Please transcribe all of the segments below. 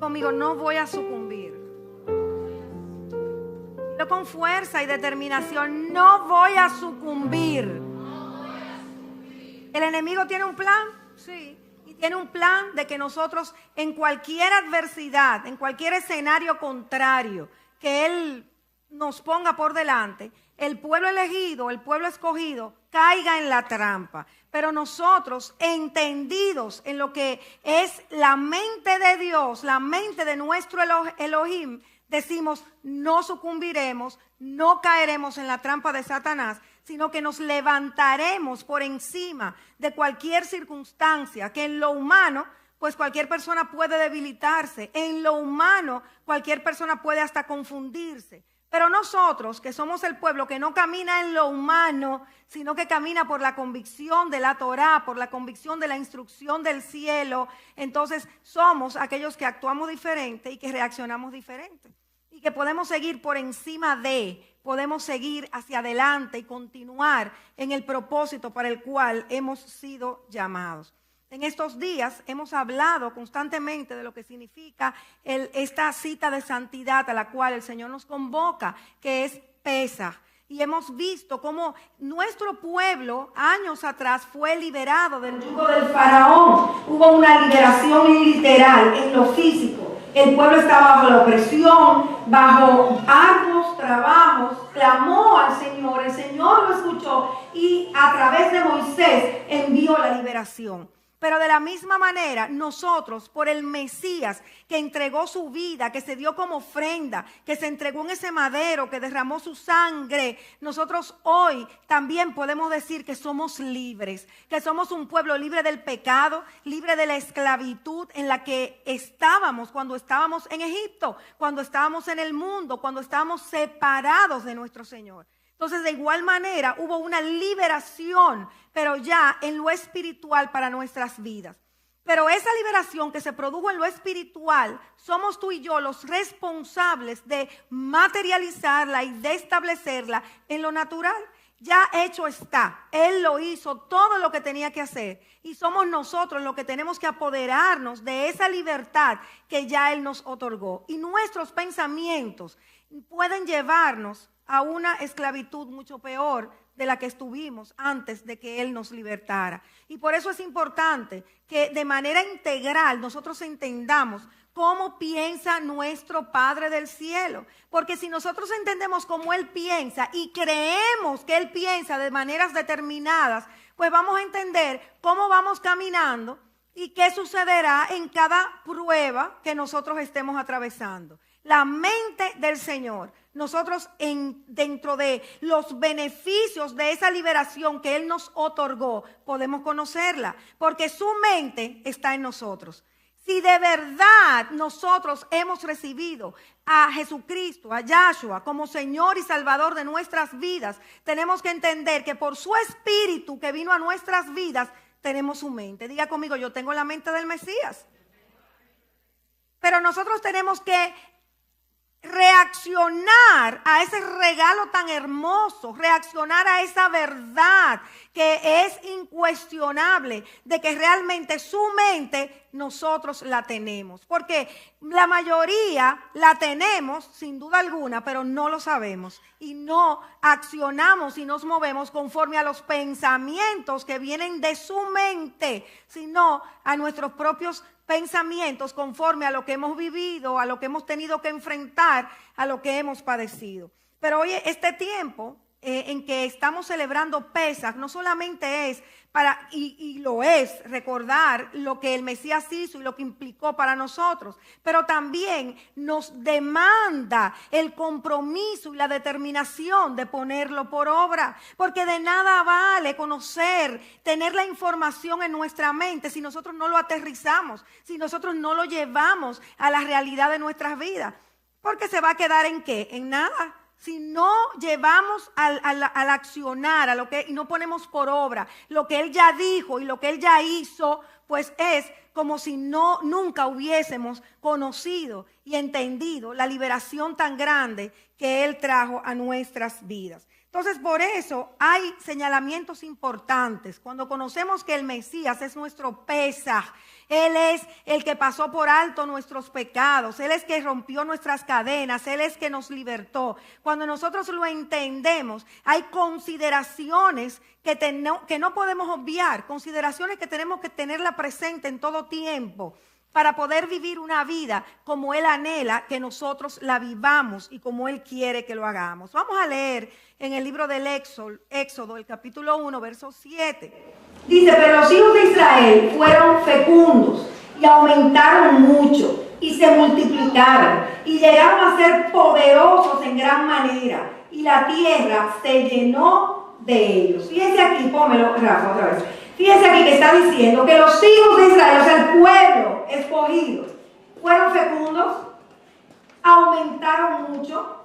Conmigo, no voy a sucumbir. Yo con fuerza y determinación, no voy a sucumbir. ¿El enemigo tiene un plan? Sí. Y tiene un plan de que nosotros en cualquier adversidad, en cualquier escenario contrario que él nos ponga por delante, el pueblo elegido, el pueblo escogido, caiga en la trampa. Pero nosotros, entendidos en lo que es la mente de Dios, la mente de nuestro Elohim, decimos, no sucumbiremos, no caeremos en la trampa de Satanás, sino que nos levantaremos por encima de cualquier circunstancia, que en lo humano, pues cualquier persona puede debilitarse, en lo humano cualquier persona puede hasta confundirse. Pero nosotros, que somos el pueblo que no camina en lo humano, sino que camina por la convicción de la Torá, por la convicción de la instrucción del cielo, entonces somos aquellos que actuamos diferente y que reaccionamos diferente. Y que podemos seguir por encima podemos seguir hacia adelante y continuar en el propósito para el cual hemos sido llamados. En estos días hemos hablado constantemente de lo que significa esta cita de santidad a la cual el Señor nos convoca, que es Pesaj. Y hemos visto cómo nuestro pueblo años atrás fue liberado del yugo del faraón. Hubo una liberación literal en lo físico. El pueblo estaba bajo la opresión, bajo arduos trabajos, clamó al Señor, el Señor lo escuchó y a través de Moisés envió la liberación. Pero de la misma manera, nosotros, por el Mesías que entregó su vida, que se dio como ofrenda, que se entregó en ese madero, que derramó su sangre, nosotros hoy también podemos decir que somos libres, que somos un pueblo libre del pecado, libre de la esclavitud en la que estábamos cuando estábamos en Egipto, cuando estábamos en el mundo, cuando estábamos separados de nuestro Señor. Entonces, de igual manera, hubo una liberación, pero ya en lo espiritual para nuestras vidas. Pero esa liberación que se produjo en lo espiritual, somos tú y yo los responsables de materializarla y de establecerla en lo natural. Ya hecho está, Él lo hizo todo lo que tenía que hacer y somos nosotros los que tenemos que apoderarnos de esa libertad que ya Él nos otorgó. Y nuestros pensamientos pueden llevarnos a una esclavitud mucho peor de la que estuvimos antes de que Él nos libertara. Y por eso es importante que de manera integral nosotros entendamos cómo piensa nuestro Padre del cielo. Porque si nosotros entendemos cómo Él piensa y creemos que Él piensa de maneras determinadas, pues vamos a entender cómo vamos caminando y qué sucederá en cada prueba que nosotros estemos atravesando. La mente del Señor, nosotros dentro de los beneficios de esa liberación que Él nos otorgó, podemos conocerla, porque su mente está en nosotros. Si de verdad nosotros hemos recibido a Jesucristo, a Yahshua, como Señor y Salvador de nuestras vidas, tenemos que entender que por su Espíritu que vino a nuestras vidas, tenemos su mente. Diga conmigo, yo tengo la mente del Mesías. Pero nosotros tenemos que reaccionar a ese regalo tan hermoso, reaccionar a esa verdad que es incuestionable de que realmente su mente nosotros la tenemos, porque la mayoría la tenemos sin duda alguna, pero no lo sabemos y no accionamos y nos movemos conforme a los pensamientos que vienen de su mente, sino a nuestros propios pensamientos conforme a lo que hemos vivido, a lo que hemos tenido que enfrentar, a lo que hemos padecido. Pero hoy este tiempo en que estamos celebrando Pesaj no solamente es para, y lo es, recordar lo que el Mesías hizo y lo que implicó para nosotros, pero también nos demanda el compromiso y la determinación de ponerlo por obra, porque de nada vale conocer, tener la información en nuestra mente si nosotros no lo aterrizamos, si nosotros no lo llevamos a la realidad de nuestras vidas, porque se va a quedar ¿en qué? En nada. Si no llevamos al accionar, a lo que, y no ponemos por obra lo que Él ya dijo y lo que Él ya hizo, pues es como si nunca hubiésemos conocido y entendido la liberación tan grande que Él trajo a nuestras vidas. Entonces, por eso hay señalamientos importantes. Cuando conocemos que el Mesías es nuestro Pesaj, Él es el que pasó por alto nuestros pecados, Él es que rompió nuestras cadenas, Él es que nos libertó. Cuando nosotros lo entendemos, hay consideraciones que no podemos obviar, consideraciones que tenemos que tenerla presente en todo tiempo, para poder vivir una vida como Él anhela que nosotros la vivamos y como Él quiere que lo hagamos. Vamos a leer en el libro del Éxodo, el capítulo 1, verso 7. Dice, pero los hijos de Israel fueron fecundos y aumentaron mucho y se multiplicaron y llegaron a ser poderosos en gran manera y la tierra se llenó de ellos. Fíjense aquí, pónmelo, Rafa, otra vez. Fíjense aquí que está diciendo que los hijos de Israel, o sea, el pueblo escogido, fueron fecundos, aumentaron mucho,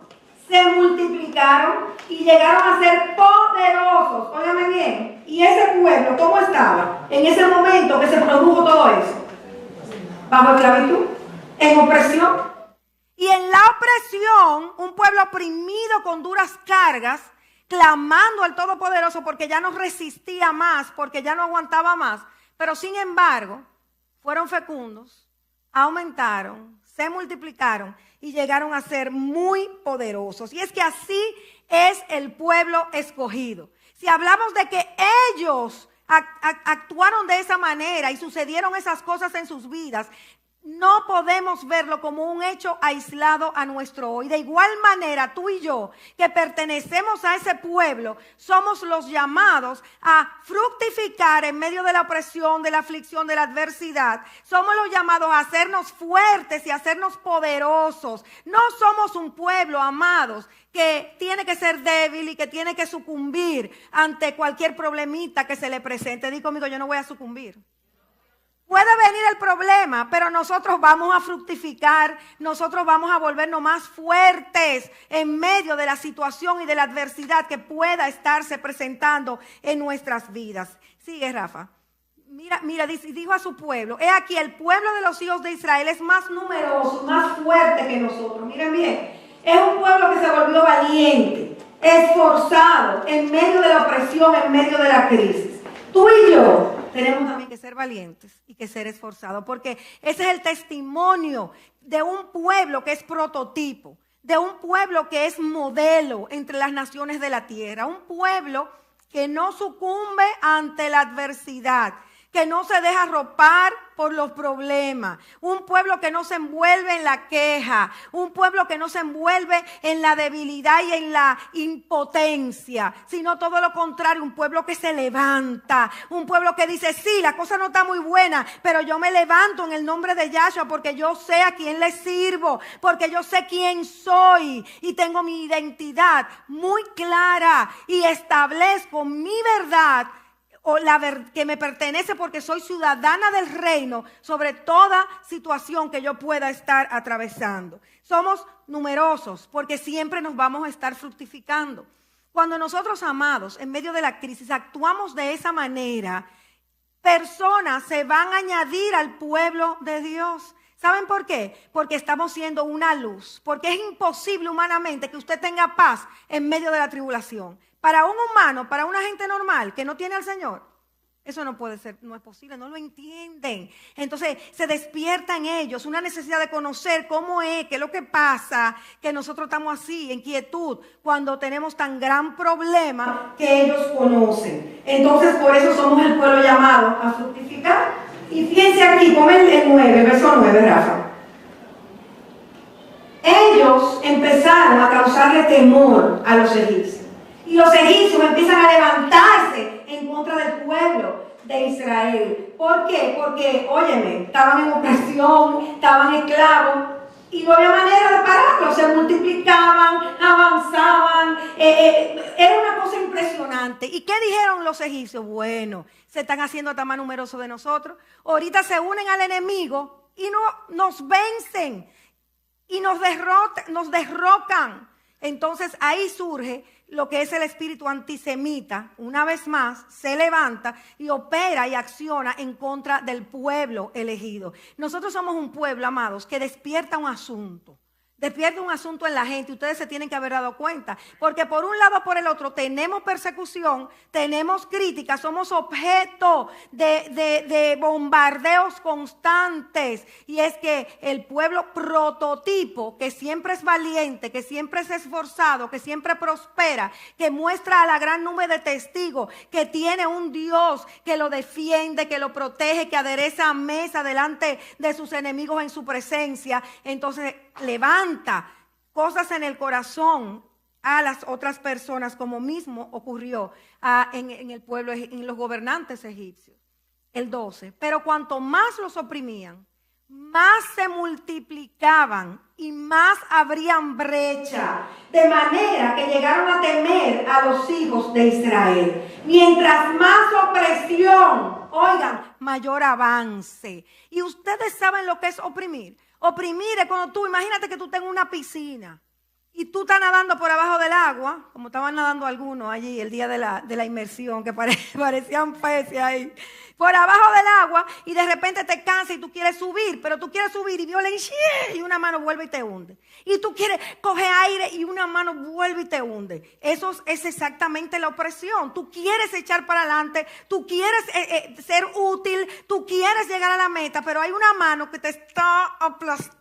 se multiplicaron y llegaron a ser poderosos. Óigame bien. ¿Y ese pueblo cómo estaba en ese momento que se produjo todo eso? Bajo esclavitud, en opresión. Y en la opresión, un pueblo oprimido con duras cargas, clamando al Todopoderoso porque ya no resistía más, porque ya no aguantaba más. Pero sin embargo, fueron fecundos, aumentaron, se multiplicaron y llegaron a ser muy poderosos. Y es que así es el pueblo escogido. Si hablamos de que ellos actuaron de esa manera y sucedieron esas cosas en sus vidas, no podemos verlo como un hecho aislado a nuestro hoy. De igual manera, tú y yo, que pertenecemos a ese pueblo, somos los llamados a fructificar en medio de la opresión, de la aflicción, de la adversidad. Somos los llamados a hacernos fuertes y a hacernos poderosos. No somos un pueblo, amados, que tiene que ser débil y que tiene que sucumbir ante cualquier problemita que se le presente. Di conmigo, yo no voy a sucumbir. Puede venir el problema, pero nosotros vamos a fructificar, nosotros vamos a volvernos más fuertes en medio de la situación y de la adversidad que pueda estarse presentando en nuestras vidas. Sigue, Rafa. Mira, dijo a su pueblo, he aquí el pueblo de los hijos de Israel es más numeroso, más fuerte que nosotros. Miren bien, es un pueblo que se volvió valiente, esforzado en medio de la opresión, en medio de la crisis. Tú y yo tenemos también que ser valientes y que ser esforzados, porque ese es el testimonio de un pueblo que es prototipo, de un pueblo que es modelo entre las naciones de la tierra, un pueblo que no sucumbe ante la adversidad, que no se deja arropar por los problemas, un pueblo que no se envuelve en la queja, un pueblo que no se envuelve en la debilidad y en la impotencia, sino todo lo contrario, un pueblo que se levanta, un pueblo que dice, sí, la cosa no está muy buena, pero yo me levanto en el nombre de Yahshua porque yo sé a quién le sirvo, porque yo sé quién soy y tengo mi identidad muy clara y establezco mi verdad o que me pertenece porque soy ciudadana del reino sobre toda situación que yo pueda estar atravesando. Somos numerosos porque siempre nos vamos a estar fructificando. Cuando nosotros, amados, en medio de la crisis actuamos de esa manera, personas se van a añadir al pueblo de Dios. ¿Saben por qué? Porque estamos siendo una luz, porque es imposible humanamente que usted tenga paz en medio de la tribulación. Para un humano, para una gente normal que no tiene al Señor, eso no puede ser, no es posible, no lo entienden. Entonces se despierta en ellos una necesidad de conocer cómo es, qué es lo que pasa, que nosotros estamos así, en quietud, cuando tenemos tan gran problema que ellos conocen. Entonces por eso somos el pueblo llamado a fructificar. Y fíjense aquí, ponme el 9, verso 9, Rafa. Ellos empezaron a causarle temor a los egipcios. Y los egipcios empiezan a levantarse en contra del pueblo de Israel. ¿Por qué? Porque, óyeme, estaban en opresión, estaban esclavos y no había manera de pararlos. Se multiplicaban, avanzaban. Era una cosa impresionante. ¿Y qué dijeron los egipcios? Bueno, se están haciendo hasta más numerosos de nosotros. Ahorita se unen al enemigo y nos vencen y nos derrocan. Entonces ahí surge lo que es el espíritu antisemita, una vez más, se levanta y opera y acciona en contra del pueblo elegido. Nosotros somos un pueblo, amados, que despierta un asunto. despierte un asunto en la gente. Ustedes se tienen que haber dado cuenta. Porque por un lado o por el otro tenemos persecución, tenemos críticas, somos objeto de bombardeos constantes. Y es que el pueblo prototipo, que siempre es valiente, que siempre es esforzado, que siempre prospera, que muestra a la gran nube de testigos, que tiene un Dios que lo defiende, que lo protege, que adereza mesa delante de sus enemigos en su presencia, entonces levanta cosas en el corazón a las otras personas, como mismo ocurrió en el pueblo, en los gobernantes egipcios. El 12, pero cuanto más los oprimían, más se multiplicaban y más abrían brecha, de manera que llegaron a temer a los hijos de Israel. Mientras más opresión, oigan, mayor avance. Y ustedes saben lo que es oprimir. Oprimir es cuando tú, imagínate que tú tengas una piscina y tú estás nadando por abajo del agua, como estaban nadando algunos allí el día de la inmersión, que parecían peces ahí, por abajo del agua, y de repente te cansas y tú quieres subir, pero tú quieres subir y viola y una mano vuelve y te hunde. Y tú quieres coger aire y una mano vuelve y te hunde. Eso es exactamente la opresión. Tú quieres echar para adelante, tú quieres ser útil, tú quieres llegar a la meta, pero hay una mano que te está aplastando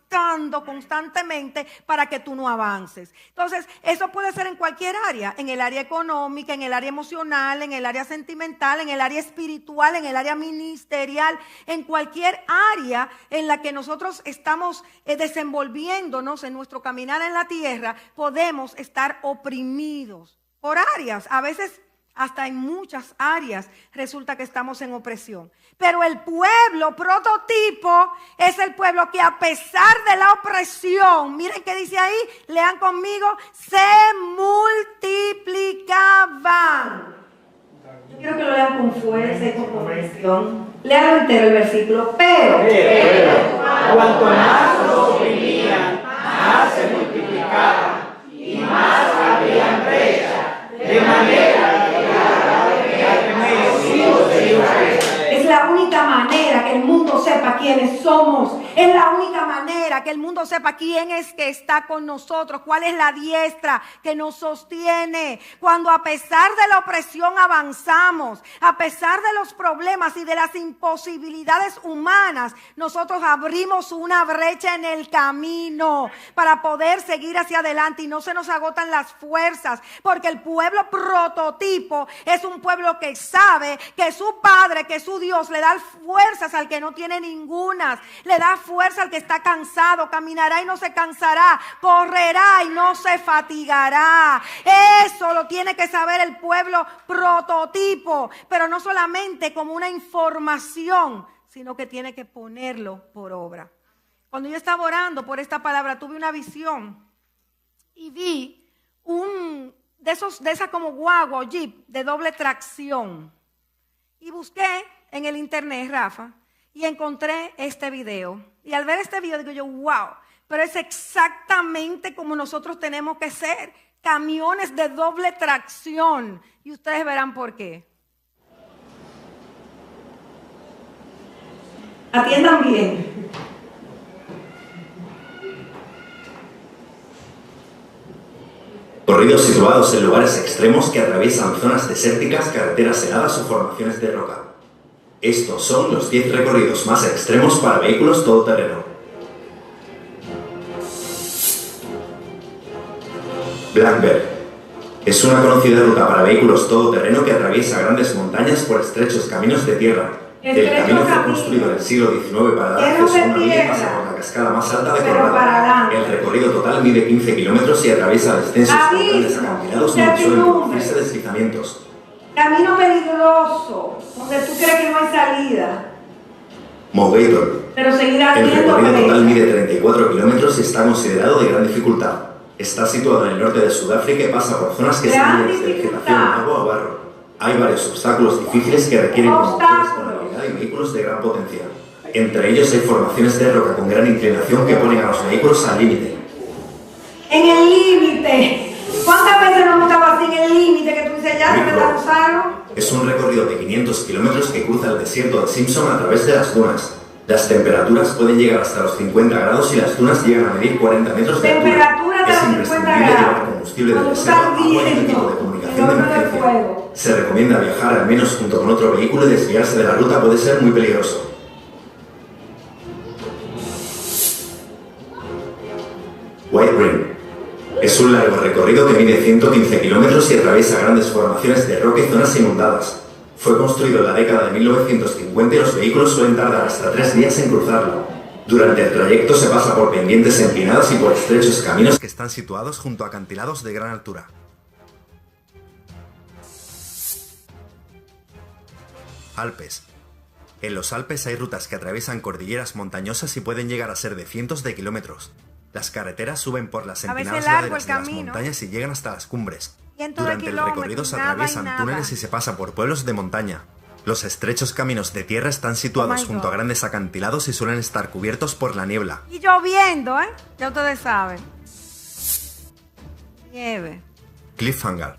constantemente para que tú no avances. Entonces, eso puede ser en cualquier área, en el área económica, en el área emocional, en el área sentimental, en el área espiritual, en el área ministerial, en cualquier área en la que nosotros estamos desenvolviéndonos en nuestro caminar en la tierra, podemos estar oprimidos por áreas. A veces hasta en muchas áreas resulta que estamos en opresión. Pero el pueblo prototipo es el pueblo que, a pesar de la opresión, miren qué dice ahí, lean conmigo, se multiplicaban. Yo quiero que lo lean con fuerza y con convicción. Lean entero el versículo. Pero cuanto más los oprimían, más se multiplicaban y más habían brecha, de manera que es la única manera que el mundo sepa quiénes somos. Es la única manera que el mundo sepa quién es que está con nosotros, cuál es la diestra que nos sostiene. Cuando a pesar de la opresión avanzamos, a pesar de los problemas y de las imposibilidades humanas, nosotros abrimos una brecha en el camino para poder seguir hacia adelante y no se nos agotan las fuerzas, porque el pueblo prototipo es un pueblo que sabe que su Padre, que su Dios le da fuerzas al que no tiene ningunas, le da fuerza al que está cansado, caminará y no se cansará, correrá y no se fatigará. Eso lo tiene que saber el pueblo prototipo, pero no solamente como una información, sino que tiene que ponerlo por obra. Cuando yo estaba orando por esta palabra, tuve una visión y vi de esa como guagua o jeep de doble tracción. Y busqué en el internet, Rafa, y encontré este video. Y al ver este video digo yo, wow, pero es exactamente como nosotros tenemos que ser, camiones de doble tracción. Y ustedes verán por qué. Atiendan bien. Corridos situados en lugares extremos que atraviesan zonas desérticas, carreteras heladas o formaciones de roca. Estos son los 10 recorridos más extremos para vehículos todoterreno. Black Bear es una conocida ruta para vehículos todoterreno que atraviesa grandes montañas por estrechos caminos de tierra. El camino fue construido en el siglo XIX para dar acceso a una vía y pasa por la cascada más alta de Colorado. El recorrido total mide 15 kilómetros y atraviesa descensos por grandes acantilados donde suelen producirse deslizamientos. Camino peligroso, donde tú crees que no hay salida. Mogator. Pero seguirá el haciendo recorrido total mide 34 kilómetros y está considerado de gran dificultad. Está situado en el norte de Sudáfrica y pasa por zonas que se dividen desde vegetación, agua o barro. Hay varios obstáculos difíciles que requieren conductores con habilidad y vehículos de gran potencia. Entre ellos hay formaciones de roca con gran inclinación que ponen a los vehículos al límite. En el límite. ¿Cuántas veces no hemos estado así en el límite que tú dices ya se me está usando? Es un recorrido de 500 kilómetros que cruza el desierto de Simpson a través de las dunas. Las temperaturas pueden llegar hasta los 50 grados y las dunas llegan a medir 40 metros de altura. Temperatura de Es los 50 imprescindible llevar grados. combustible de Cuando reserva, estás agua y un viendo equipo de comunicación el de horno de emergencia. fuego. Se recomienda viajar al menos junto con otro vehículo y desviarse de la ruta puede ser muy peligroso. White Ring es un largo recorrido que mide 115 kilómetros y atraviesa grandes formaciones de roca y zonas inundadas. Fue construido en la década de 1950 y los vehículos suelen tardar hasta 3 días en cruzarlo. Durante el trayecto se pasa por pendientes empinadas y por estrechos caminos que están situados junto a acantilados de gran altura. Alpes. En los Alpes hay rutas que atraviesan cordilleras montañosas y pueden llegar a ser de cientos de kilómetros. Las carreteras suben por las A veces empinadas largo laderas el de las camino. montañas y llegan hasta las cumbres. Cientos de Durante el kilómetros, recorrido se nada y atraviesan nada. túneles y se pasa por pueblos de montaña. Los estrechos caminos de tierra están Oh situados my junto a God. grandes acantilados y suelen estar cubiertos por la niebla. Y lloviendo, ¿eh? Ya ustedes saben. Nieve. Cliffhanger.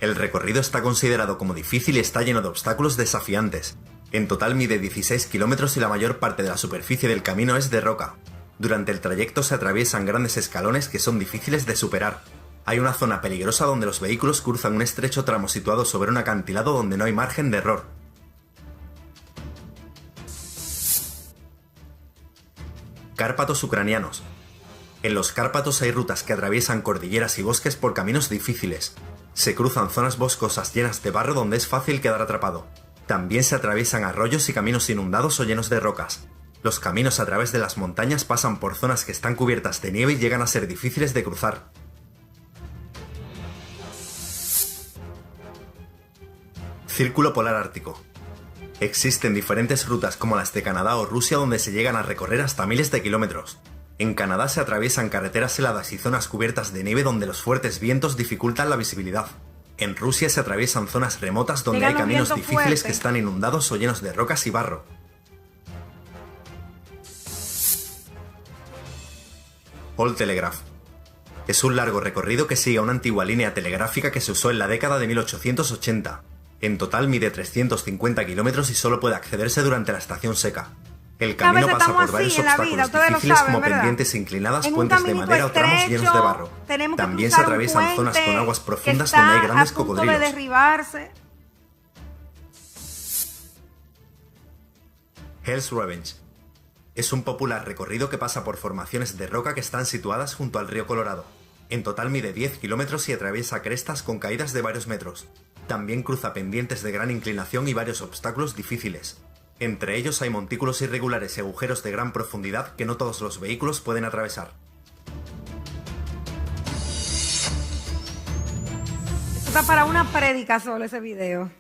El recorrido está considerado como difícil y está lleno de obstáculos desafiantes. En total mide 16 kilómetros y la mayor parte de la superficie del camino es de roca. Durante el trayecto se atraviesan grandes escalones que son difíciles de superar. Hay una zona peligrosa donde los vehículos cruzan un estrecho tramo situado sobre un acantilado donde no hay margen de error. Cárpatos ucranianos. En los Cárpatos hay rutas que atraviesan cordilleras y bosques por caminos difíciles. Se cruzan zonas boscosas llenas de barro donde es fácil quedar atrapado. También se atraviesan arroyos y caminos inundados o llenos de rocas. Los caminos a través de las montañas pasan por zonas que están cubiertas de nieve y llegan a ser difíciles de cruzar. Círculo Polar Ártico. Existen diferentes rutas como las de Canadá o Rusia donde se llegan a recorrer hasta miles de kilómetros. En Canadá se atraviesan carreteras heladas y zonas cubiertas de nieve donde los fuertes vientos dificultan la visibilidad. En Rusia se atraviesan zonas remotas donde Llegan hay los caminos vientos difíciles que fuertes. están inundados o llenos de rocas y barro. Old Telegraph. Es un largo recorrido que sigue a una antigua línea telegráfica que se usó en la década de 1880. En total mide 350 kilómetros y solo puede accederse durante la estación seca. El camino veces pasa estamos por varios así en la vida, obstáculos ustedes lo difíciles saben, como ¿verdad? pendientes inclinadas, En un puentes de caminito madera o tramos estrecho, llenos de barro. tenemos que También se cruzar un atraviesan zonas con puente aguas que profundas está donde hay grandes a punto de cocodrilos. derribarse. Hell's Revenge. Es un popular recorrido que pasa por formaciones de roca que están situadas junto al río Colorado. En total mide 10 kilómetros y atraviesa crestas con caídas de varios metros. También cruza pendientes de gran inclinación y varios obstáculos difíciles. Entre ellos hay montículos irregulares y agujeros de gran profundidad que no todos los vehículos pueden atravesar. Esto está para una prédica solo ese video.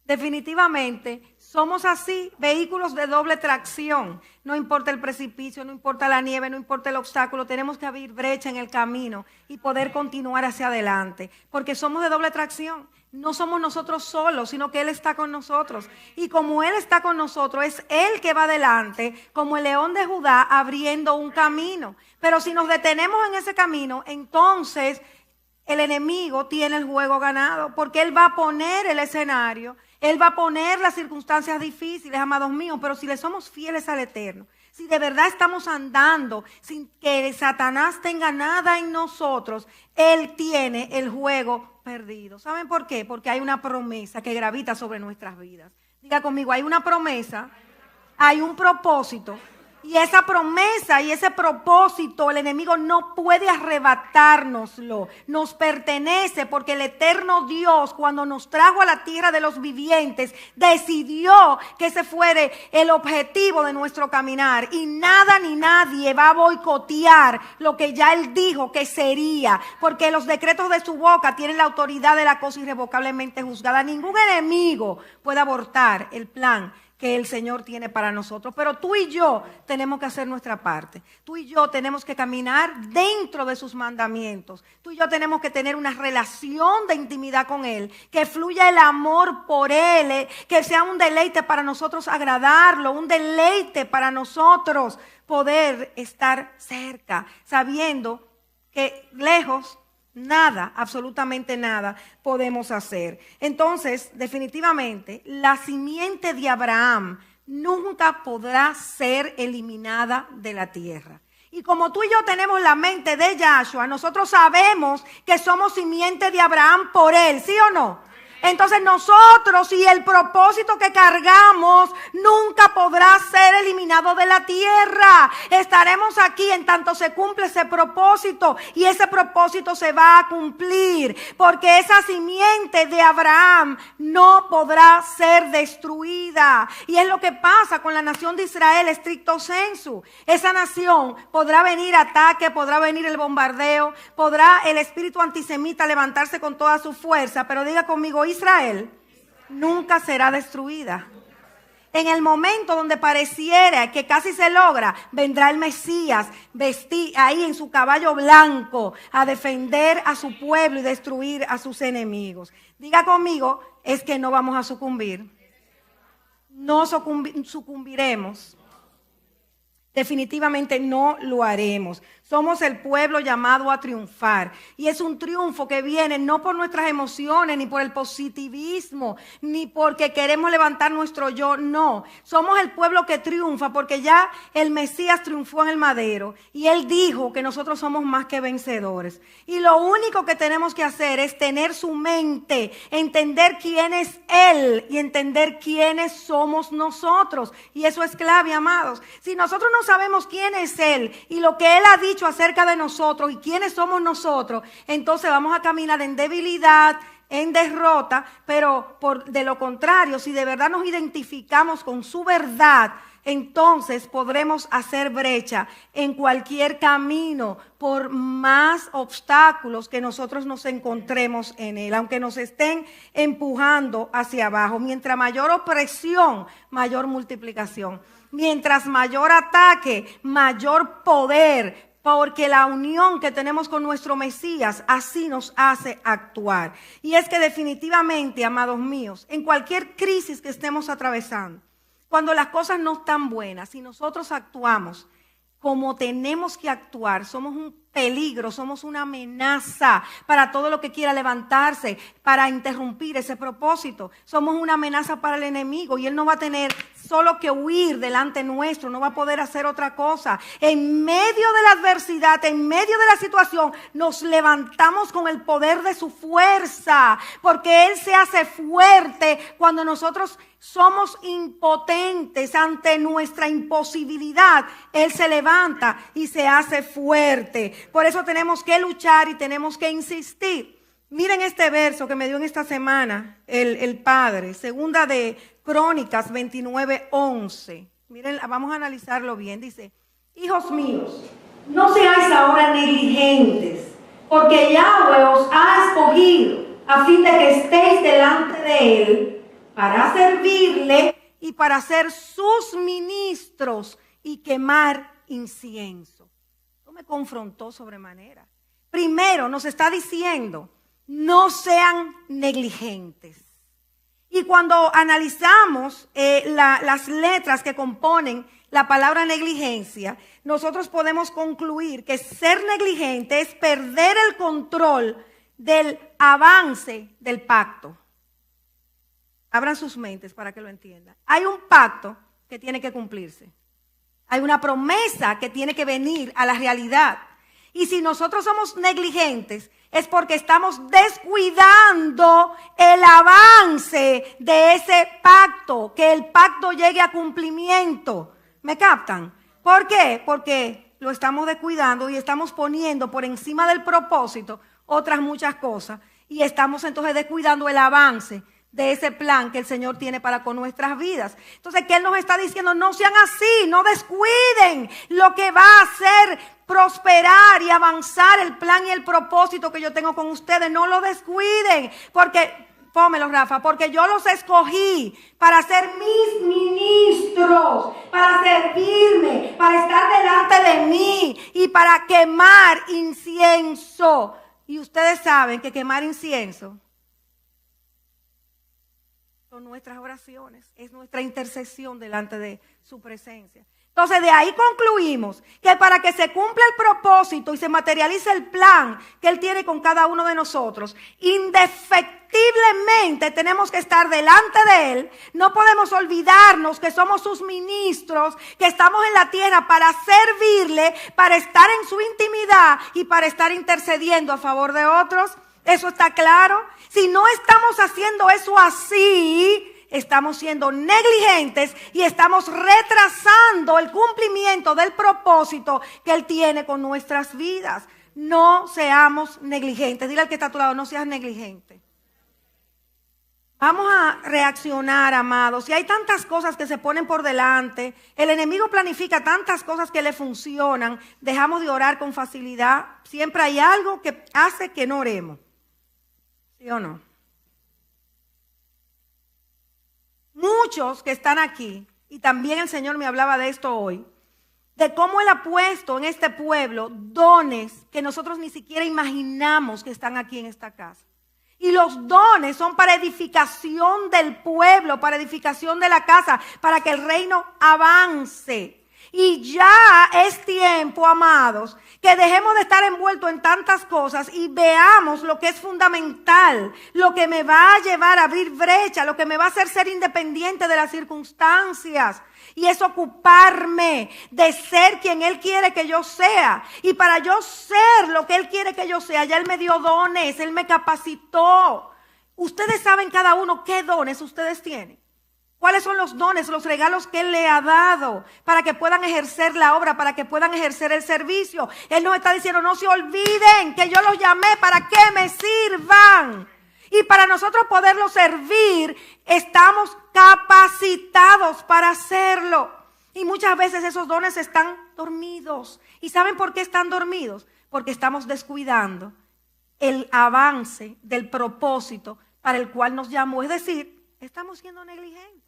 Definitivamente, somos así, vehículos de doble tracción. No importa el precipicio, no importa la nieve, no importa el obstáculo, tenemos que abrir brecha en el camino y poder continuar hacia adelante, porque somos de doble tracción. No somos nosotros solos, sino que Él está con nosotros. Y como Él está con nosotros, es Él que va adelante, como el león de Judá, abriendo un camino. Pero si nos detenemos en ese camino, entonces el enemigo tiene el juego ganado, porque Él va a poner el escenario, Él va a poner las circunstancias difíciles, amados míos, pero si le somos fieles al Eterno, si de verdad estamos andando sin que Satanás tenga nada en nosotros, Él tiene el juego perdido. ¿Saben por qué? Porque hay una promesa que gravita sobre nuestras vidas. Diga conmigo, hay una promesa, hay un propósito. Y esa promesa y ese propósito el enemigo no puede arrebatárnoslo. Nos pertenece porque el eterno Dios, cuando nos trajo a la tierra de los vivientes, decidió que ese fuera el objetivo de nuestro caminar. Y nada ni nadie va a boicotear lo que ya Él dijo que sería. Porque los decretos de su boca tienen la autoridad de la cosa irrevocablemente juzgada. Ningún enemigo puede abortar el plan que el Señor tiene para nosotros. Pero tú y yo tenemos que hacer nuestra parte. Tú y yo tenemos que caminar dentro de sus mandamientos. Tú y yo tenemos que tener una relación de intimidad con Él, que fluya el amor por Él, que sea un deleite para nosotros agradarlo, un deleite para nosotros poder estar cerca, sabiendo que lejos nada, absolutamente nada podemos hacer. Entonces, definitivamente, la simiente de Abraham nunca podrá ser eliminada de la tierra. Y como tú y yo tenemos la mente de Yahshua, nosotros sabemos que somos simiente de Abraham por él, ¿sí o no? Entonces nosotros y el propósito que cargamos nunca podrá ser eliminado de la tierra. Estaremos aquí en tanto se cumple ese propósito y ese propósito se va a cumplir porque esa simiente de Abraham no podrá ser destruida. Y es lo que pasa con la nación de Israel estricto sensu. Esa nación podrá venir ataque, podrá venir el bombardeo, podrá el espíritu antisemita levantarse con toda su fuerza, pero diga conmigo, Israel nunca será destruida. En el momento donde pareciera que casi se logra, vendrá el Mesías ahí en su caballo blanco a defender a su pueblo y destruir a sus enemigos. Diga conmigo, es que no vamos a sucumbir. No sucumbiremos. Definitivamente no lo haremos. Somos el pueblo llamado a triunfar. Y es un triunfo que viene no por nuestras emociones, ni por el positivismo, ni porque queremos levantar nuestro yo. No, somos el pueblo que triunfa porque ya el Mesías triunfó en el madero. Y Él dijo que nosotros somos más que vencedores. Y lo único que tenemos que hacer es tener su mente, entender quién es Él y entender quiénes somos nosotros. Y eso es clave, amados. Si nosotros no sabemos quién es Él y lo que Él ha dicho acerca de nosotros y quiénes somos nosotros, entonces vamos a caminar en debilidad, en derrota, pero de lo contrario, si de verdad nos identificamos con su verdad, entonces podremos hacer brecha en cualquier camino por más obstáculos que nosotros nos encontremos en él, aunque nos estén empujando hacia abajo. Mientras mayor opresión, mayor multiplicación. Mientras mayor ataque, mayor poder, porque la unión que tenemos con nuestro Mesías así nos hace actuar. Y es que definitivamente, amados míos, en cualquier crisis que estemos atravesando, cuando las cosas no están buenas, si nosotros actuamos como tenemos que actuar, somos un peligro, somos una amenaza para todo lo que quiera levantarse, para interrumpir ese propósito. Somos una amenaza para el enemigo y él no va a tener solo que huir delante nuestro, no va a poder hacer otra cosa. En medio de la adversidad, en medio de la situación, nos levantamos con el poder de su fuerza, porque él se hace fuerte cuando nosotros somos impotentes ante nuestra imposibilidad. Él se levanta y se hace fuerte. Por eso tenemos que luchar y tenemos que insistir. Miren este verso que me dio en esta semana el Padre, segunda de Crónicas 29:11. Miren, vamos a analizarlo bien. Dice: hijos míos, no seáis ahora negligentes, porque Yahweh os ha escogido a fin de que estéis delante de Él para servirle y para ser sus ministros y quemar incienso. Esto me confrontó sobremanera. Primero nos está diciendo, no sean negligentes. Y cuando analizamos las letras que componen la palabra negligencia, nosotros podemos concluir que ser negligente es perder el control del avance del pacto. Abran sus mentes para que lo entiendan. Hay un pacto que tiene que cumplirse. Hay una promesa que tiene que venir a la realidad. Y si nosotros somos negligentes, es porque estamos descuidando el avance de ese pacto, que el pacto llegue a cumplimiento. ¿Me captan? ¿Por qué? Porque lo estamos descuidando y estamos poniendo por encima del propósito otras muchas cosas. Y estamos entonces descuidando el avance de ese plan que el Señor tiene para con nuestras vidas. Entonces, ¿qué Él nos está diciendo? No sean así, no descuiden lo que va a hacer prosperar y avanzar el plan y el propósito que yo tengo con ustedes. No lo descuiden, porque, pómelo Rafa, porque yo los escogí para ser mis ministros, para servirme, para estar delante de mí y para quemar incienso. Y ustedes saben que quemar incienso son nuestras oraciones, es nuestra intercesión delante de su presencia. Entonces de ahí concluimos que para que se cumpla el propósito y se materialice el plan que Él tiene con cada uno de nosotros, indefectiblemente tenemos que estar delante de Él. No podemos olvidarnos que somos sus ministros, que estamos en la tierra para servirle, para estar en su intimidad y para estar intercediendo a favor de otros. ¿Eso está claro? Si no estamos haciendo eso así, estamos siendo negligentes y estamos retrasando el cumplimiento del propósito que Él tiene con nuestras vidas. No seamos negligentes. Dile al que está a tu lado, no seas negligente. Vamos a reaccionar, amados. Si hay tantas cosas que se ponen por delante, el enemigo planifica tantas cosas que le funcionan, dejamos de orar con facilidad. Siempre hay algo que hace que no oremos. ¿Sí o no? Muchos que están aquí, y también el Señor me hablaba de esto hoy, de cómo Él ha puesto en este pueblo dones que nosotros ni siquiera imaginamos que están aquí en esta casa. Y los dones son para edificación del pueblo, para edificación de la casa, para que el reino avance. Y ya es tiempo, amados, que dejemos de estar envueltos en tantas cosas y veamos lo que es fundamental, lo que me va a llevar a abrir brecha, lo que me va a hacer ser independiente de las circunstancias. Y es ocuparme de ser quien Él quiere que yo sea. Y para yo ser lo que Él quiere que yo sea, ya Él me dio dones, Él me capacitó. Ustedes saben cada uno qué dones ustedes tienen. ¿Cuáles son los dones, los regalos que Él le ha dado para que puedan ejercer la obra, para que puedan ejercer el servicio? Él nos está diciendo, no se olviden que yo los llamé para que me sirvan. Y para nosotros poderlos servir, estamos capacitados para hacerlo. Y muchas veces esos dones están dormidos. ¿Y saben por qué están dormidos? Porque estamos descuidando el avance del propósito para el cual nos llamó. Es decir, estamos siendo negligentes.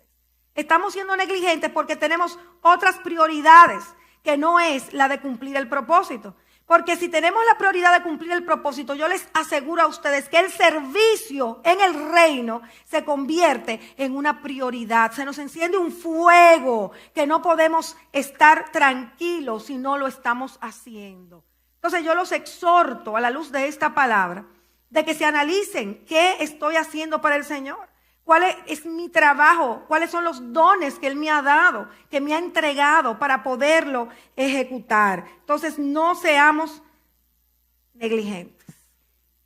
Estamos siendo negligentes porque tenemos otras prioridades que no es la de cumplir el propósito. Porque si tenemos la prioridad de cumplir el propósito, yo les aseguro a ustedes que el servicio en el reino se convierte en una prioridad. Se nos enciende un fuego que no podemos estar tranquilos si no lo estamos haciendo. Entonces yo los exhorto a la luz de esta palabra de que se analicen qué estoy haciendo para el Señor. ¿Cuál es mi trabajo? ¿Cuáles son los dones que Él me ha dado, que me ha entregado para poderlo ejecutar? Entonces, no seamos negligentes.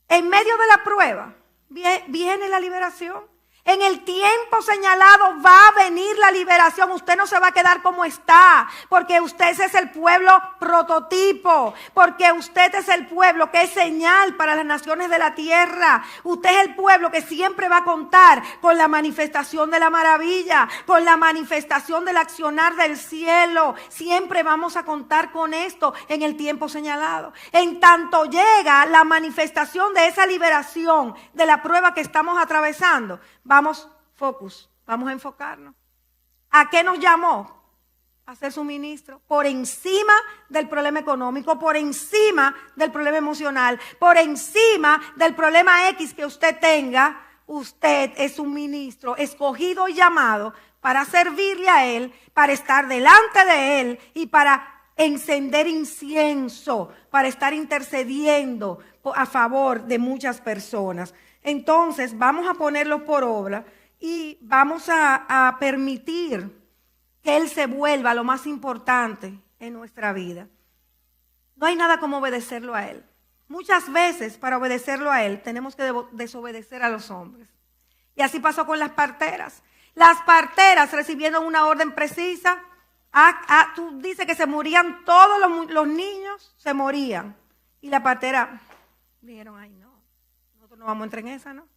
En medio de la prueba, viene la liberación. En el tiempo señalado va a venir la liberación. Usted no se va a quedar como está, porque usted es el pueblo prototipo, porque usted es el pueblo que es señal para las naciones de la tierra. Usted es el pueblo que siempre va a contar con la manifestación de la maravilla, con la manifestación del accionar del cielo. Siempre vamos a contar con esto en el tiempo señalado. En tanto llega la manifestación de esa liberación de la prueba que estamos atravesando, vamos a enfocarnos. ¿A qué nos llamó? A ser su ministro. Por encima del problema económico, por encima del problema emocional, por encima del problema X que usted tenga, usted es un ministro escogido y llamado para servirle a Él, para estar delante de Él y para encender incienso, para estar intercediendo a favor de muchas personas. Entonces vamos a ponerlo por obra y vamos a permitir que Él se vuelva lo más importante en nuestra vida. No hay nada como obedecerlo a Él. Muchas veces para obedecerlo a Él tenemos que desobedecer a los hombres. Y así pasó con las parteras. Las parteras recibiendo una orden precisa, tú dices que se morían todos los niños, se morían. Y la partera dijeron, ay no. No vamos a entrar en esa, ¿no?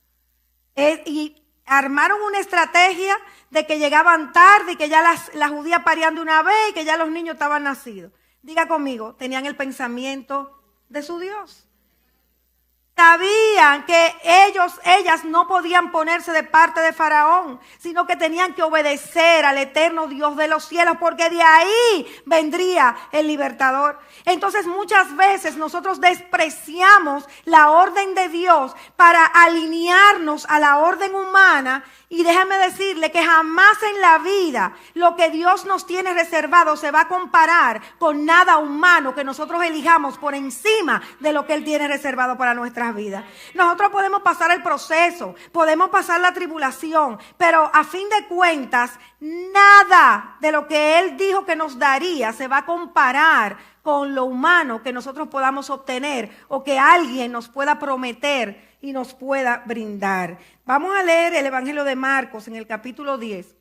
Y armaron una estrategia de que llegaban tarde y que ya las judías parían de una vez y que ya los niños estaban nacidos. Diga conmigo, tenían el pensamiento de su Dios. Sabían que ellas no podían ponerse de parte de Faraón, sino que tenían que obedecer al eterno Dios de los cielos, porque de ahí vendría el libertador. Entonces muchas veces nosotros despreciamos la orden de Dios para alinearnos a la orden humana Y déjame decirle que jamás en la vida lo que Dios nos tiene reservado se va a comparar con nada humano que nosotros elijamos por encima de lo que Él tiene reservado para nuestras vidas. Nosotros podemos pasar el proceso, podemos pasar la tribulación, pero a fin de cuentas, nada de lo que Él dijo que nos daría se va a comparar con lo humano que nosotros podamos obtener o que alguien nos pueda prometer y nos pueda brindar. Vamos a leer el Evangelio de Marcos en el capítulo 10.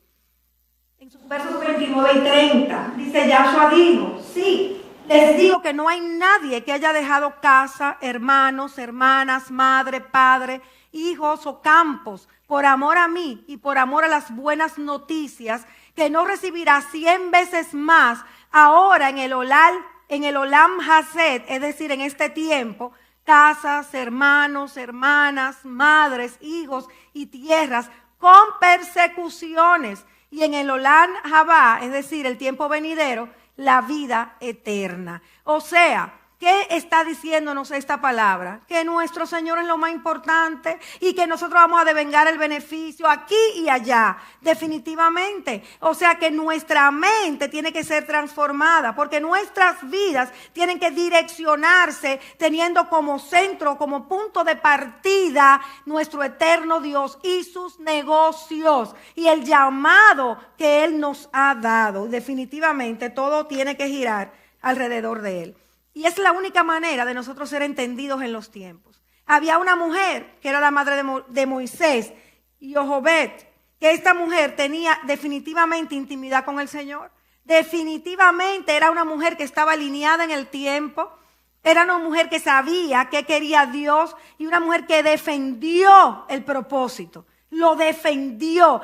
En sus versos 29 y 30, dice Yahshua dijo, sí, les digo que no hay nadie que haya dejado casa, hermanos, hermanas, madre, padre, hijos o campos, por amor a mí y por amor a las buenas noticias, que no recibirá 100 veces más ahora en el Olam Hazed, es decir, en este tiempo, casas, hermanos, hermanas, madres, hijos y tierras con persecuciones, y en el Olam Habá, es decir, el tiempo venidero, la vida eterna. O sea, ¿qué está diciéndonos esta palabra? Que nuestro Señor es lo más importante y que nosotros vamos a devengar el beneficio aquí y allá, definitivamente. O sea que nuestra mente tiene que ser transformada porque nuestras vidas tienen que direccionarse teniendo como centro, como punto de partida nuestro eterno Dios y sus negocios y el llamado que Él nos ha dado. Definitivamente todo tiene que girar alrededor de Él. Y es la única manera de nosotros ser entendidos en los tiempos. Había una mujer que era la madre de Moisés, Jochebed, que esta mujer tenía definitivamente intimidad con el Señor. Definitivamente era una mujer que estaba alineada en el tiempo. Era una mujer que sabía qué quería Dios y una mujer que defendió el propósito. Lo defendió.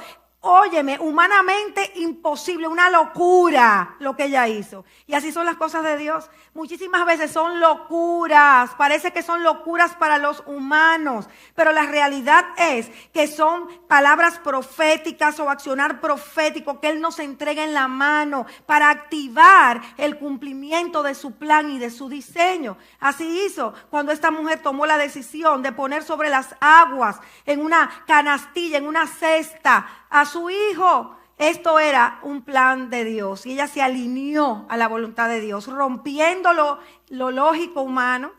Óyeme, humanamente imposible, una locura lo que ella hizo. Y así son las cosas de Dios. Muchísimas veces son locuras, parece que son locuras para los humanos, pero la realidad es que son palabras proféticas o accionar profético que Él nos entrega en la mano para activar el cumplimiento de su plan y de su diseño. Así hizo cuando esta mujer tomó la decisión de poner sobre las aguas en una canastilla, en una cesta, a su hijo. Esto era un plan de Dios y ella se alineó a la voluntad de Dios, rompiendo lo lógico humano,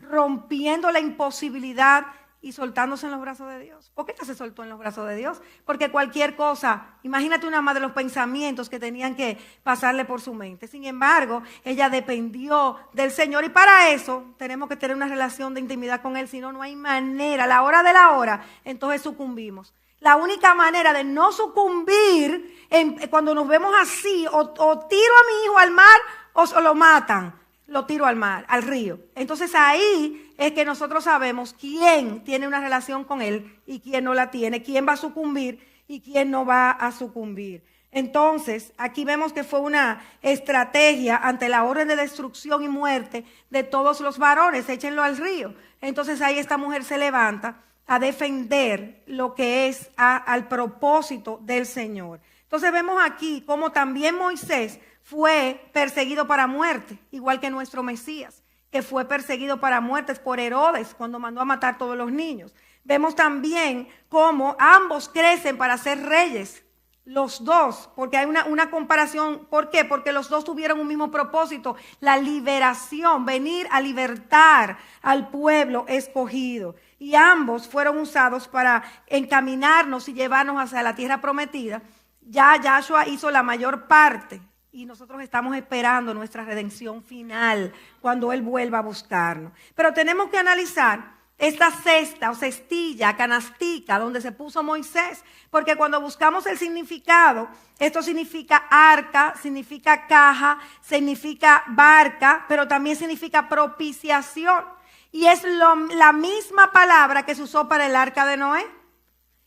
rompiendo la imposibilidad y soltándose en los brazos de Dios. ¿Por qué ella se soltó en los brazos de Dios? Porque cualquier cosa, imagínate una más de los pensamientos que tenían que pasarle por su mente. Sin embargo, ella dependió del Señor y para eso tenemos que tener una relación de intimidad con Él, si no, no hay manera. A la hora de la hora, entonces sucumbimos. La única manera de no sucumbir cuando nos vemos así, o tiro a mi hijo al mar o lo matan, lo tiro al mar, al río. Entonces ahí es que nosotros sabemos quién tiene una relación con Él y quién no la tiene, quién va a sucumbir y quién no va a sucumbir. Entonces, aquí vemos que fue una estrategia ante la orden de destrucción y muerte de todos los varones, échenlo al río. Entonces ahí esta mujer se levanta a defender lo que es al propósito del Señor. Entonces vemos aquí cómo también Moisés fue perseguido para muerte, igual que nuestro Mesías, que fue perseguido para muerte por Herodes cuando mandó a matar a todos los niños. Vemos también cómo ambos crecen para ser reyes, los dos, porque hay una comparación. ¿Por qué? Porque los dos tuvieron un mismo propósito, la liberación, venir a libertar al pueblo escogido. Y ambos fueron usados para encaminarnos y llevarnos hacia la tierra prometida. Ya Yahshua hizo la mayor parte y nosotros estamos esperando nuestra redención final cuando Él vuelva a buscarnos. Pero tenemos que analizar esta cesta o cestilla, canastica, donde se puso Moisés, porque cuando buscamos el significado, esto significa arca, significa caja, significa barca, pero también significa propiciación. Y es la misma palabra que se usó para el arca de Noé,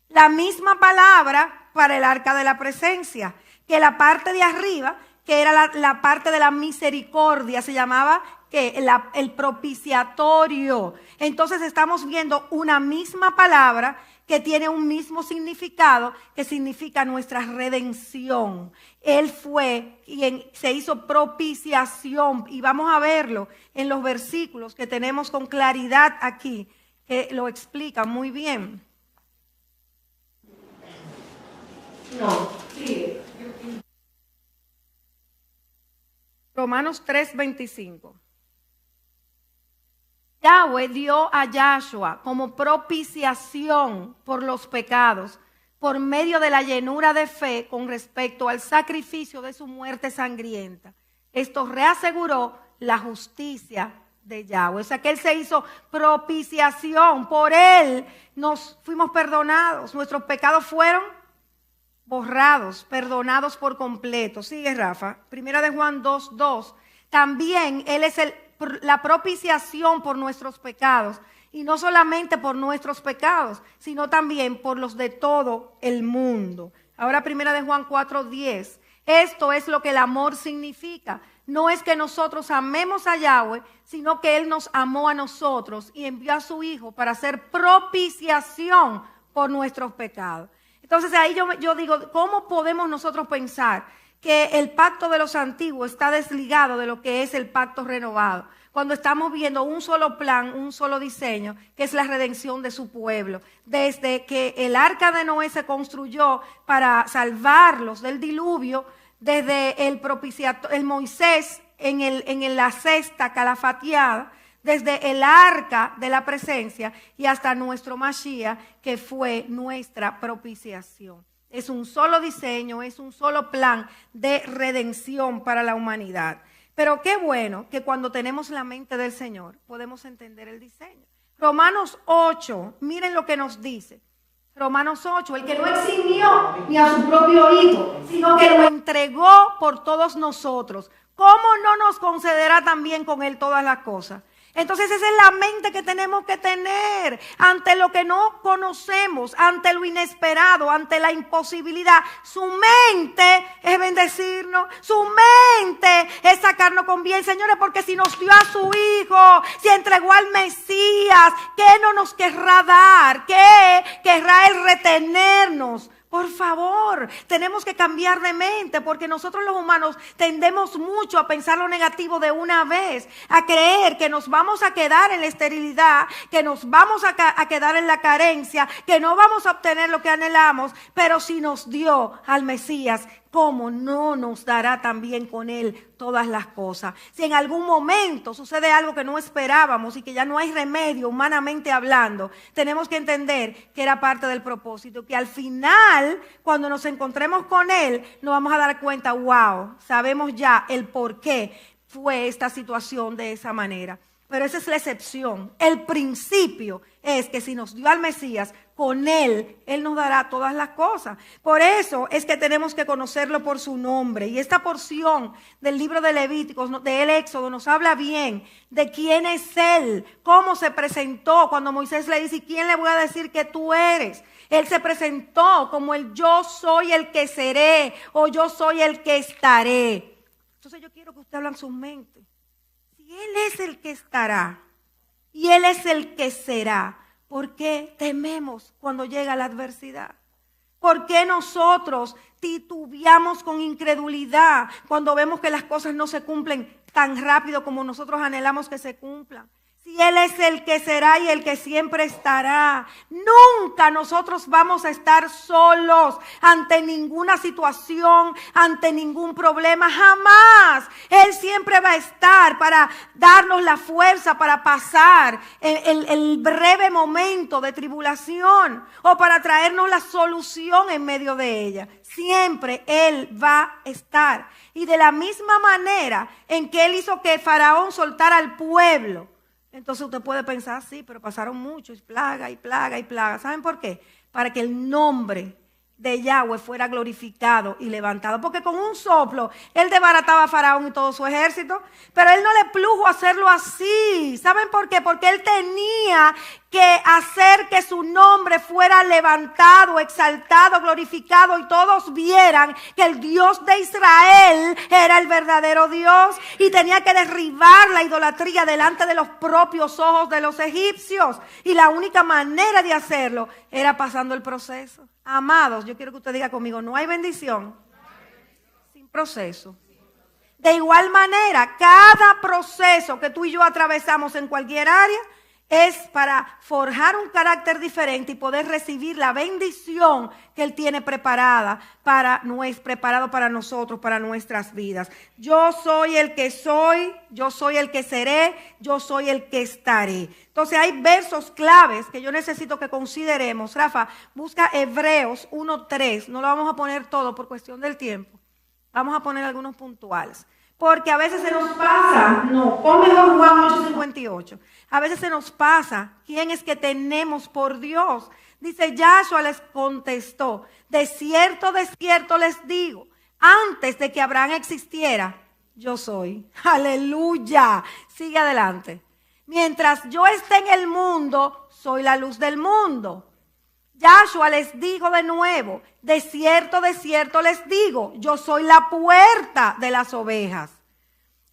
la misma palabra para el arca de la presencia, que la parte de arriba, que era la parte de la misericordia, se llamaba el propiciatorio. Entonces estamos viendo una misma palabra que tiene un mismo significado, que significa nuestra redención. Él fue quien se hizo propiciación y vamos a verlo en los versículos que tenemos con claridad aquí, que lo explican muy bien. No, sigue. Romanos 3:25. Yahweh dio a Yahshua como propiciación por los pecados, por medio de la llenura de fe con respecto al sacrificio de su muerte sangrienta. Esto reaseguró la justicia de Yahweh. O sea que Él se hizo propiciación. Por Él nos fuimos perdonados. Nuestros pecados fueron borrados, perdonados por completo. Sigue, Rafa. Primera de Juan 2:2. También Él es la propiciación por nuestros pecados. Y no solamente por nuestros pecados, sino también por los de todo el mundo. Ahora primera de Juan 4:10. Esto es lo que el amor significa. No es que nosotros amemos a Yahweh, sino que Él nos amó a nosotros y envió a su Hijo para hacer propiciación por nuestros pecados. Entonces ahí yo digo, ¿cómo podemos nosotros pensar que el pacto de los antiguos está desligado de lo que es el pacto renovado? Cuando estamos viendo un solo plan, un solo diseño, que es la redención de su pueblo. Desde que el arca de Noé se construyó para salvarlos del diluvio, desde el Moisés en la cesta calafateada, desde el arca de la presencia y hasta nuestro Mashiach, que fue nuestra propiciación. Es un solo diseño, es un solo plan de redención para la humanidad. Pero qué bueno que cuando tenemos la mente del Señor podemos entender el diseño. Romanos 8, miren lo que nos dice. Romanos 8, el que no eximió ni a su propio Hijo, sino que lo entregó por todos nosotros. ¿Cómo no nos concederá también con Él todas las cosas? Entonces esa es la mente que tenemos que tener ante lo que no conocemos, ante lo inesperado, ante la imposibilidad. Su mente es bendecirnos, su mente es sacarnos con bien, señores, porque si nos dio a su Hijo, si entregó al Mesías, ¿qué no nos querrá dar? ¿Qué querrá Él retenernos? Por favor, tenemos que cambiar de mente porque nosotros los humanos tendemos mucho a pensar lo negativo de una vez, a creer que nos vamos a quedar en la esterilidad, que nos vamos a quedar en la carencia, que no vamos a obtener lo que anhelamos, pero si nos dio al Mesías, ¿cómo no nos dará también con Él todas las cosas? Si en algún momento sucede algo que no esperábamos y que ya no hay remedio humanamente hablando, tenemos que entender que era parte del propósito, que al final, cuando nos encontremos con Él, nos vamos a dar cuenta, wow, sabemos ya el por qué fue esta situación de esa manera. Pero esa es la excepción. El principio es que si nos dio al Mesías, con Él nos dará todas las cosas. Por eso es que tenemos que conocerlo por su nombre. Y esta porción del libro de Levíticos, del Éxodo, nos habla bien de quién es Él, cómo se presentó cuando Moisés le dice, ¿y quién le voy a decir que tú eres? Él se presentó como el yo soy el que seré o yo soy el que estaré. Entonces yo quiero que usted hable en sus mentes. Si Él es el que estará y Él es el que será, ¿por qué tememos cuando llega la adversidad? ¿Por qué nosotros titubeamos con incredulidad cuando vemos que las cosas no se cumplen tan rápido como nosotros anhelamos que se cumplan? Si Él es el que será y el que siempre estará, nunca nosotros vamos a estar solos ante ninguna situación, ante ningún problema, jamás. Él siempre va a estar para darnos la fuerza para pasar el breve momento de tribulación o para traernos la solución en medio de ella. Siempre Él va a estar. Y de la misma manera en que Él hizo que Faraón soltara al pueblo, entonces usted puede pensar, sí, pero pasaron muchos, plaga y plaga y plaga. ¿Saben por qué? Para que el nombre de Yahweh fuera glorificado y levantado. Porque con un soplo, Él desbarataba a Faraón y todo su ejército. Pero Él no le plujo hacerlo así. ¿Saben por qué? Porque Él tenía que hacer que su nombre fuera levantado, exaltado, glorificado y todos vieran que el Dios de Israel era el verdadero Dios y tenía que derribar la idolatría delante de los propios ojos de los egipcios y la única manera de hacerlo era pasando el proceso. Amados, yo quiero que usted diga conmigo, no hay bendición sin proceso. De igual manera, cada proceso que tú y yo atravesamos en cualquier área es para forjar un carácter diferente y poder recibir la bendición que Él tiene preparado para nosotros, para nuestras vidas. Yo soy el que soy, yo soy el que seré, yo soy el que estaré. Entonces hay versos claves que yo necesito que consideremos. Rafa, busca Hebreos 1:3. No lo vamos a poner todo por cuestión del tiempo. Vamos a poner algunos puntuales. Porque a veces se nos pasa, pon mejor Juan 8:58. A veces se nos pasa quién es que tenemos por Dios. Dice, Yahshua les contestó, de cierto les digo, antes de que Abraham existiera, yo soy. Aleluya. Sigue adelante. Mientras yo esté en el mundo, soy la luz del mundo. Yahshua les dijo de nuevo, de cierto les digo, yo soy la puerta de las ovejas.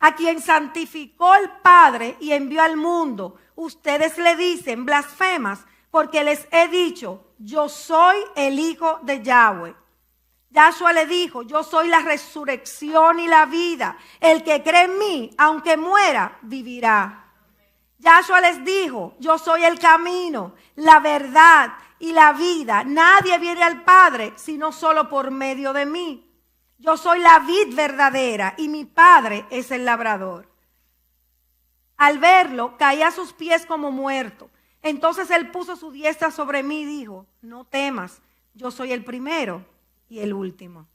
A quien santificó el Padre y envió al mundo, ustedes le dicen blasfemas, porque les he dicho, yo soy el Hijo de Yahweh. Yahshua le dijo, yo soy la resurrección y la vida. El que cree en mí, aunque muera, vivirá. Yahshua les dijo, yo soy el camino, la verdad y la vida. Nadie viene al Padre sino solo por medio de mí. Yo soy la vid verdadera y mi Padre es el labrador. Al verlo, caí a sus pies como muerto. Entonces él puso su diestra sobre mí y dijo, no temas, yo soy el primero y el último.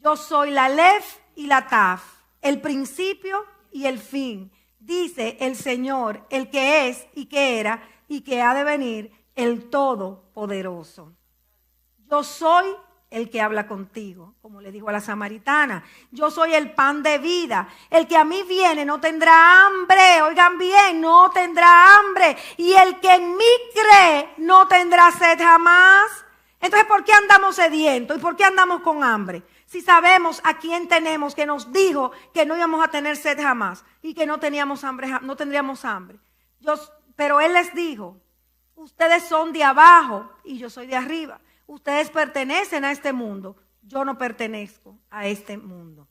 Yo soy la Aleph y la Taf, el principio y el fin. Dice el Señor, el que es y que era y que ha de venir, el Todopoderoso. Yo soy el que habla contigo, como le dijo a la samaritana. Yo soy el pan de vida. El que a mí viene no tendrá hambre. Oigan bien, no tendrá hambre. Y el que en mí cree no tendrá sed jamás. Entonces, ¿por qué andamos sedientos? ¿Y por qué andamos con hambre? Si sabemos a quién tenemos que nos dijo que no íbamos a tener sed jamás y que no teníamos hambre, no tendríamos hambre. Pero Él les dijo, ustedes son de abajo y yo soy de arriba. Ustedes pertenecen a este mundo, yo no pertenezco a este mundo.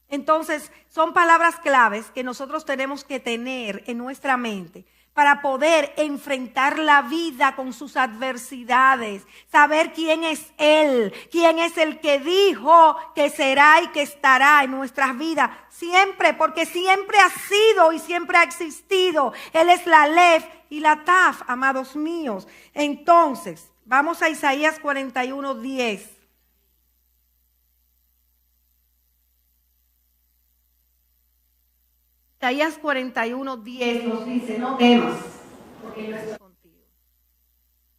Entonces, son palabras claves que nosotros tenemos que tener en nuestra mente para poder enfrentar la vida con sus adversidades, saber quién es Él, quién es el que dijo que será y que estará en nuestras vidas siempre, porque siempre ha sido y siempre ha existido. Él es la Aleph y la Taf, amados míos. Entonces, vamos a Isaías 41:10. Isaías 41:10 nos dice, no temas, porque yo estoy contigo.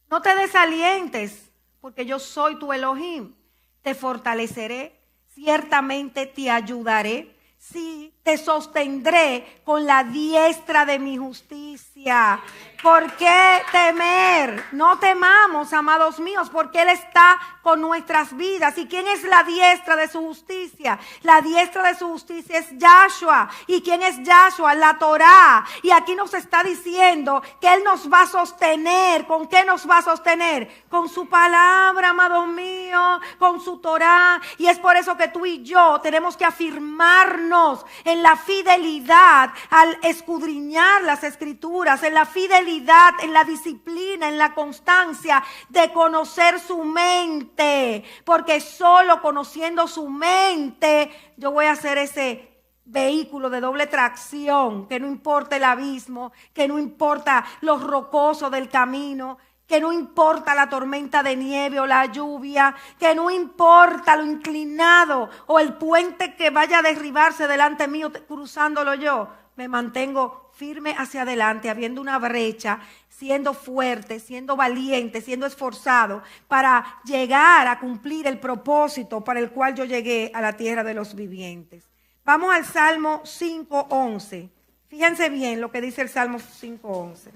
No te desalientes, porque yo soy tu Elohim. Te fortaleceré, ciertamente te ayudaré. Sí, te sostendré con la diestra de mi justicia. ¿Por qué temer? No temamos, amados míos, porque Él está con nuestras vidas. ¿Y quién es la diestra de su justicia? La diestra de su justicia es Yahshua. ¿Y quién es Yahshua? La Torá. Y aquí nos está diciendo que Él nos va a sostener. ¿Con qué nos va a sostener? Con su palabra, amados míos, con su Torá. Y es por eso que tú y yo tenemos que afirmarnos en la fidelidad al escudriñar las Escrituras, en la fidelidad, en la disciplina, en la constancia de conocer su mente, porque solo conociendo su mente yo voy a hacer ese vehículo de doble tracción, que no importa el abismo, que no importa los rocosos del camino, que no importa la tormenta de nieve o la lluvia, que no importa lo inclinado o el puente que vaya a derribarse delante mío cruzándolo yo, me mantengo firme hacia adelante, habiendo una brecha, siendo fuerte, siendo valiente, siendo esforzado para llegar a cumplir el propósito para el cual yo llegué a la tierra de los vivientes. Vamos al Salmo 5:11. Fíjense bien lo que dice el Salmo 5:11.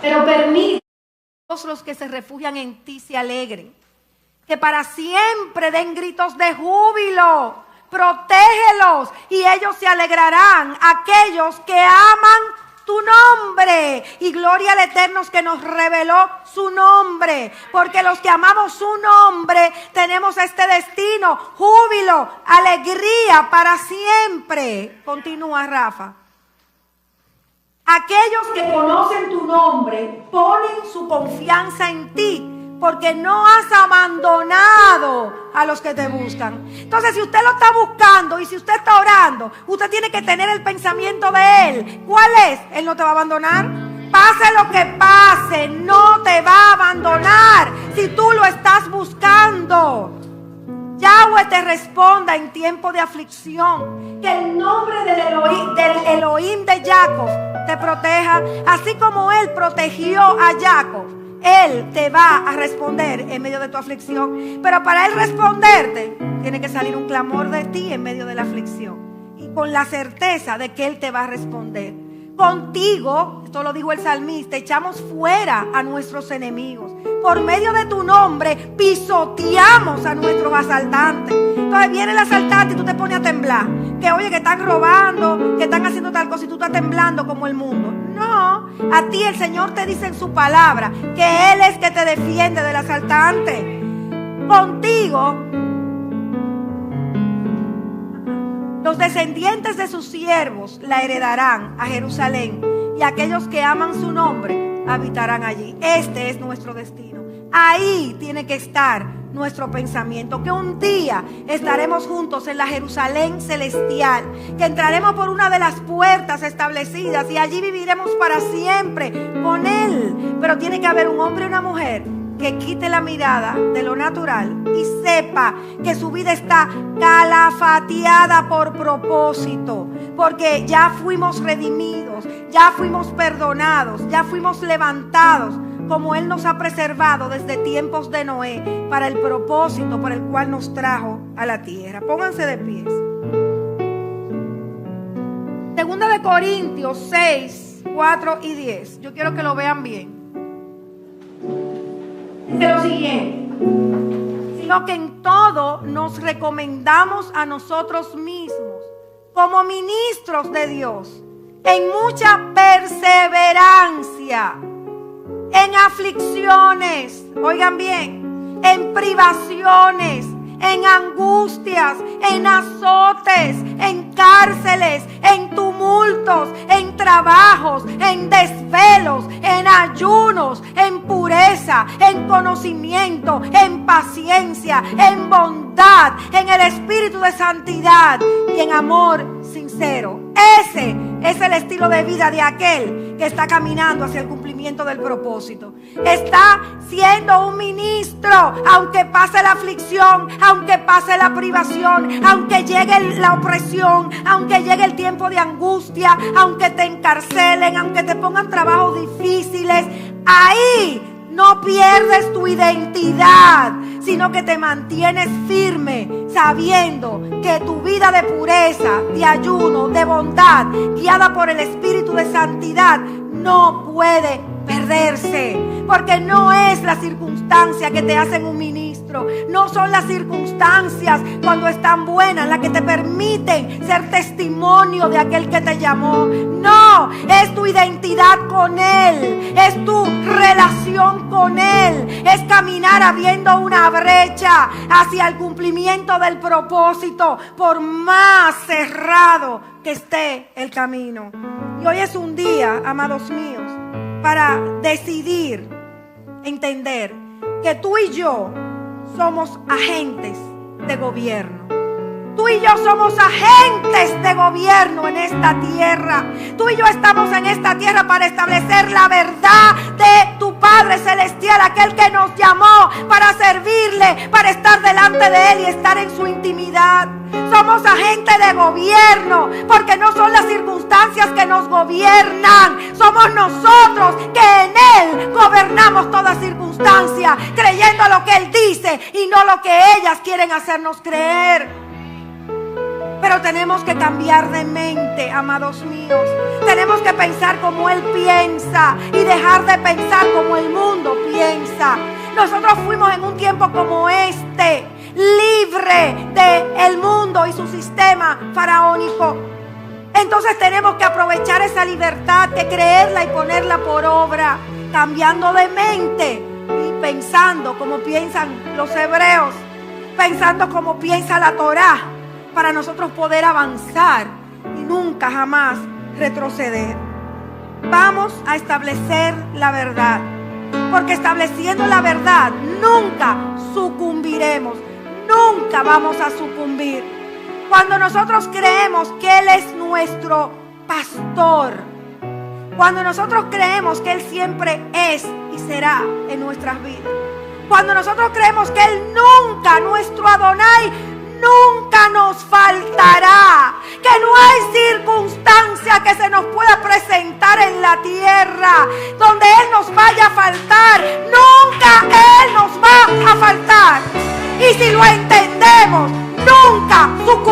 Pero permite que todos los que se refugian en ti se alegren, que para siempre den gritos de júbilo. Protégelos y ellos se alegrarán, aquellos que aman tu nombre. Y gloria al Eterno que nos reveló su nombre, porque los que amamos su nombre tenemos este destino, júbilo, alegría para siempre. Continúa, Rafa. Aquellos que conocen tu nombre ponen su confianza en ti, porque no has abandonado a los que te buscan. Entonces, si usted lo está buscando y si usted está orando, usted tiene que tener el pensamiento de Él. ¿Cuál es? Él no te va a abandonar. Pase lo que pase, no te va a abandonar si tú lo estás buscando. Yahweh te responda en tiempo de aflicción. Que el nombre del Elohim de Jacob te proteja, así como Él protegió a Jacob. Él te va a responder en medio de tu aflicción. Pero para Él responderte, tiene que salir un clamor de ti en medio de la aflicción. Y con la certeza de que Él te va a responder. Contigo, esto lo dijo el salmista, echamos fuera a nuestros enemigos. Por medio de tu nombre pisoteamos a nuestros asaltantes. Entonces viene el asaltante y tú te pones a temblar. Que oye, que están robando, que están haciendo tal cosa y tú estás temblando como el mundo. No, a ti el Señor te dice en su palabra que Él es que te defiende del asaltante. Contigo, los descendientes de sus siervos la heredarán a Jerusalén, y aquellos que aman su nombre habitarán allí. Este es nuestro destino. Ahí tiene que estar nuestro pensamiento, que un día estaremos juntos en la Jerusalén celestial, que entraremos por una de las puertas establecidas y allí viviremos para siempre con Él. Pero tiene que haber un hombre y una mujer que quite la mirada de lo natural y sepa que su vida está calafateada por propósito, porque ya fuimos redimidos, ya fuimos perdonados, ya fuimos levantados, como Él nos ha preservado desde tiempos de Noé, para el propósito por el cual nos trajo a la tierra. Pónganse de pies. Segunda de Corintios 6, 4 y 10. Yo quiero que lo vean bien. Dice lo siguiente: sino que en todo nos recomendamos a nosotros mismos como ministros de Dios, en mucha perseverancia, en aflicciones, oigan bien, en privaciones, en angustias, en azotes, en cárceles, en tumultos, en trabajos, en desvelos, en ayunos, en pureza, en conocimiento, en paciencia, en bondad, en el espíritu de santidad y en amor sincero. Ese es el estilo de vida de aquel que está caminando hacia el cumplimiento del propósito. Está siendo un ministro, aunque pase la aflicción, aunque pase la privación, aunque llegue la opresión, aunque llegue el tiempo de angustia, aunque te encarcelen, aunque te pongan trabajos difíciles. Ahí no pierdes tu identidad, sino que te mantienes firme, sabiendo que tu vida de pureza, de ayuno, de bondad, guiada por el Espíritu de santidad, no puede perderse. Porque no es la circunstancia que te hacen un ministro, no son las circunstancias cuando están buenas las que te permiten ser testimonio de aquel que te llamó. No, es tu identidad con Él, es tu relación con Él, es caminar abriendo una brecha hacia el cumplimiento del propósito, por más cerrado que esté el camino. Y hoy es un día, amados míos, para decidir entender que tú y yo somos agentes de gobierno. Tú y yo somos agentes de gobierno en esta tierra. Tú y yo estamos en esta tierra para establecer la verdad de tu Padre Celestial, aquel que nos llamó para servirle, para estar delante de Él y estar en su intimidad. Somos agentes de gobierno, porque no son las circunstancias que nos gobiernan, somos nosotros que en Él gobernamos toda circunstancia, creyendo lo que Él dice y no lo que ellas quieren hacernos creer. Pero tenemos que cambiar de mente, amados míos. Tenemos que pensar como Él piensa y dejar de pensar como el mundo piensa. Nosotros fuimos en un tiempo como este, libre del mundo y su sistema faraónico. Entonces tenemos que aprovechar esa libertad, que creerla y ponerla por obra, cambiando de mente y pensando como piensan los hebreos, pensando como piensa la Torá, para nosotros poder avanzar y nunca jamás retroceder. vamos a establecer la verdad. Porque estableciendo la verdad nunca sucumbiremos, nunca vamos a sucumbir. Cuando nosotros creemos que Él es nuestro pastor, cuando nosotros creemos que Él siempre es y será en nuestras vidas, cuando nosotros creemos que Él nunca, nuestro Adonai, nunca nos faltará, que no hay circunstancia que se nos pueda presentar en la tierra donde Él nos vaya a faltar. Nunca Él nos va a faltar. Y si lo entendemos, nunca sucumbiremos